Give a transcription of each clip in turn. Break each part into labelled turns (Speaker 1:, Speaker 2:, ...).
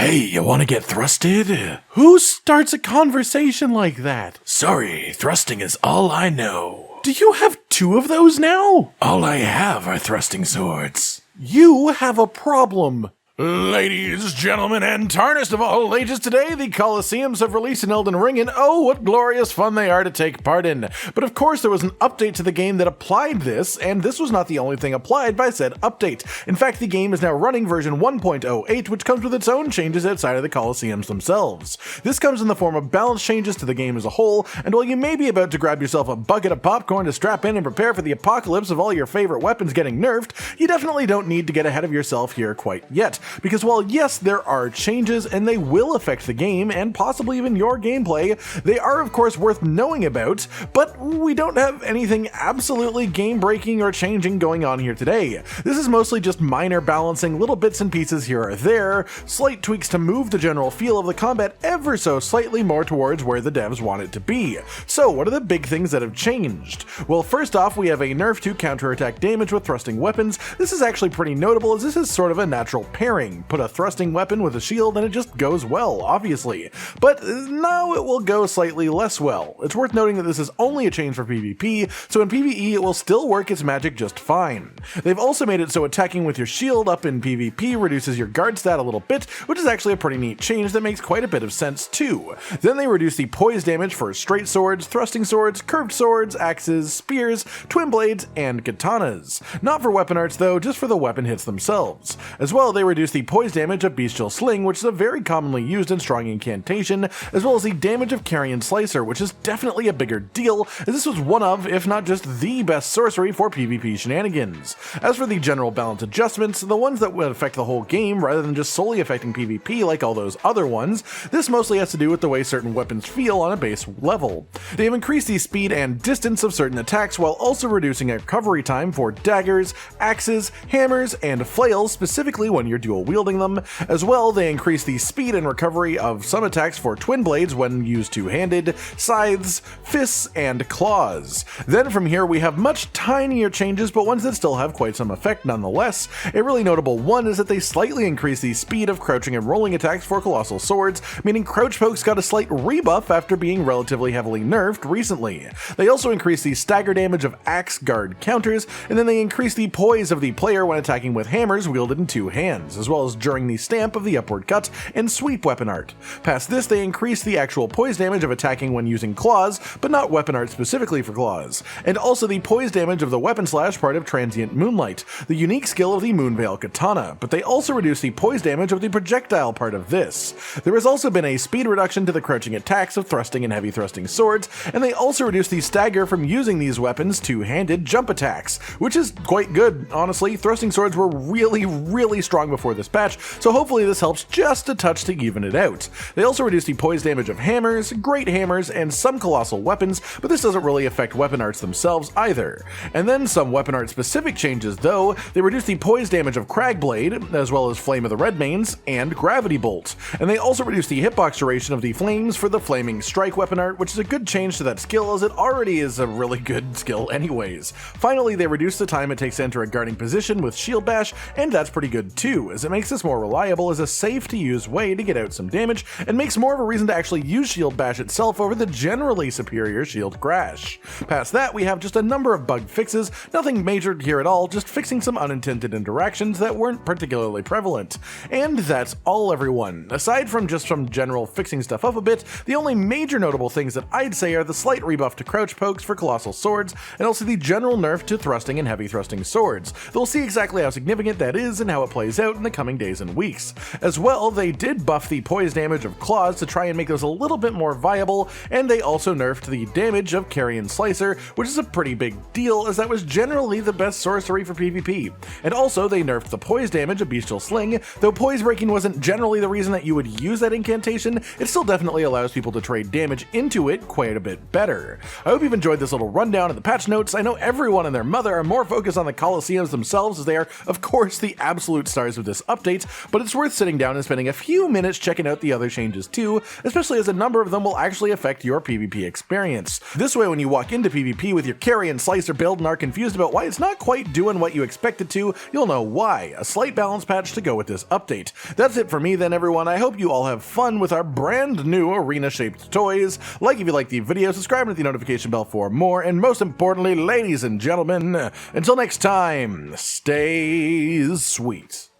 Speaker 1: Hey, you wanna get thrusted?
Speaker 2: Who starts a conversation like that?
Speaker 1: Sorry, thrusting is all I know.
Speaker 2: Do you have two of those now?
Speaker 1: All I have are thrusting swords.
Speaker 2: You have a problem.
Speaker 1: Ladies, gentlemen, and tarnished of all ages, today the Colosseums have released an Elden Ring, and oh, what glorious fun they are to take part in. But of course, there was an update to the game that applied this, and this was not the only thing applied by said update. In fact, the game is now running version 1.08, which comes with its own changes outside of the Colosseums themselves. This comes in the form of balance changes to the game as a whole, and while you may be about to grab yourself a bucket of popcorn to strap in and prepare for the apocalypse of all your favorite weapons getting nerfed, you definitely don't need to get ahead of yourself here quite yet. Because while yes, there are changes and they will affect the game and possibly even your gameplay, they are of course worth knowing about, but we don't have anything absolutely game-breaking or changing going on here today. This is mostly just minor balancing, little bits and pieces here or there, slight tweaks to move the general feel of the combat ever so slightly more towards where the devs want it to be. So what are the big things that have changed? Well, first off, we have a nerf to counterattack damage with thrusting weapons. This is actually pretty notable as this is sort of a natural pairing. Put a thrusting weapon with a shield and it just goes well, obviously. But now it will go slightly less well. It's worth noting that this is only a change for PvP, so in PvE it will still work its magic just fine. They've also made it so attacking with your shield up in PvP reduces your guard stat a little bit, which is actually a pretty neat change that makes quite a bit of sense too. Then they reduce the poise damage for straight swords, thrusting swords, curved swords, axes, spears, twin blades, and katanas. Not for weapon arts though, just for the weapon hits themselves. As well, they reduce the poise damage of bestial sling, which is a very commonly used and strong incantation, as well as the damage of Carian slicer, which is definitely a bigger deal, as this was one of, if not just the best sorcery for PvP shenanigans. As for the general balance adjustments, the ones that would affect the whole game rather than just solely affecting PvP like all those other ones, this mostly has to do with the way certain weapons feel on a base level. They have increased the speed and distance of certain attacks while also reducing recovery time for daggers, axes, hammers, and flails, specifically when you're dual wielding them. As well, they increase the speed and recovery of some attacks for twin blades when used two-handed, scythes, fists, and claws. Then from here we have much tinier changes, but ones that still have quite some effect nonetheless. A really notable one is that they slightly increase the speed of crouching and rolling attacks for colossal swords, meaning crouch pokes got a slight rebuff after being relatively heavily nerfed recently. They also increase the stagger damage of axe guard counters, and then they increase the poise of the player when attacking with hammers wielded in two hands, as well as during the stamp of the upward cut and sweep weapon art. Past this, they increase the actual poise damage of attacking when using claws, but not weapon art specifically for claws, and also the poise damage of the weapon slash part of Transient Moonlight, the unique skill of the Moonveil Katana, but they also reduce the poise damage of the projectile part of this. There has also been a speed reduction to the crouching attacks of thrusting and heavy thrusting swords, and they also reduce the stagger from using these weapons two-handed jump attacks, which is quite good, honestly. Thrusting swords were really strong before this patch, so hopefully this helps just a touch to even it out. They also reduce the poise damage of hammers, great hammers, and some colossal weapons, but this doesn't really affect weapon arts themselves either. And then some weapon art specific changes though. They reduce the poise damage of Cragblade, as well as Flame of the Redmanes, and Gravity Bolt. And they also reduce the hitbox duration of the flames for the Flaming Strike weapon art, which is a good change to that skill as it already is a really good skill anyways. Finally, they reduce the time it takes to enter a guarding position with Shield Bash, and that's pretty good too, as it makes this more reliable as a safe to use way to get out some damage, and makes more of a reason to actually use Shield Bash itself over the generally superior Shield Crash. Past that, we have just a number of bug fixes, nothing major here at all, just fixing some unintended interactions that weren't particularly prevalent. And that's all, everyone. Aside from just some general fixing stuff up a bit, the only major notable things that I'd say are the slight rebuff to crouch pokes for colossal swords, and also the general nerf to thrusting and heavy thrusting swords. They'll see exactly how significant that is and how it plays out in the coming days and weeks. As well, they did buff the poise damage of claws to try and make those a little bit more viable, and they also nerfed the damage of Carian Slicer, which is a pretty big deal as that was generally the best sorcery for PvP. And also they nerfed the poise damage of Bestial Sling. Though poise breaking wasn't generally the reason that you would use that incantation, it still definitely allows people to trade damage into it quite a bit better. I hope you've enjoyed this little rundown of the patch notes. I know everyone and their mother are more focused on the Colosseums themselves as they are, of course, the absolute stars of this this update, but it's worth sitting down and spending a few minutes checking out the other changes too, especially as a number of them will actually affect your PvP experience. This way, when you walk into PvP with your Carian slicer build and are confused about why it's not quite doing what you expect it to, you'll know why. A slight balance patch to go with this update. That's it for me then, everyone. I hope you all have fun with our brand new arena-shaped toys. Like if you like the video, subscribe and hit the notification bell for more, and most importantly, ladies and gentlemen, until next time, stay sweet.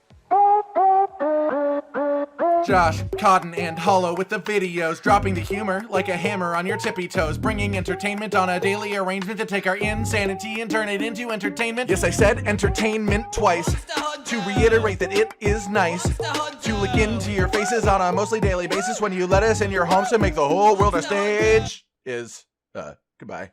Speaker 3: Josh, Cotton, and Hollow with the videos, dropping the humor like a hammer on your tippy toes, bringing entertainment on a daily arrangement to take our insanity and turn it into entertainment. Yes, I said entertainment twice, to reiterate that it is nice to look into your faces on a mostly daily basis when you let us in your homes to make the whole world a stage. Goodbye.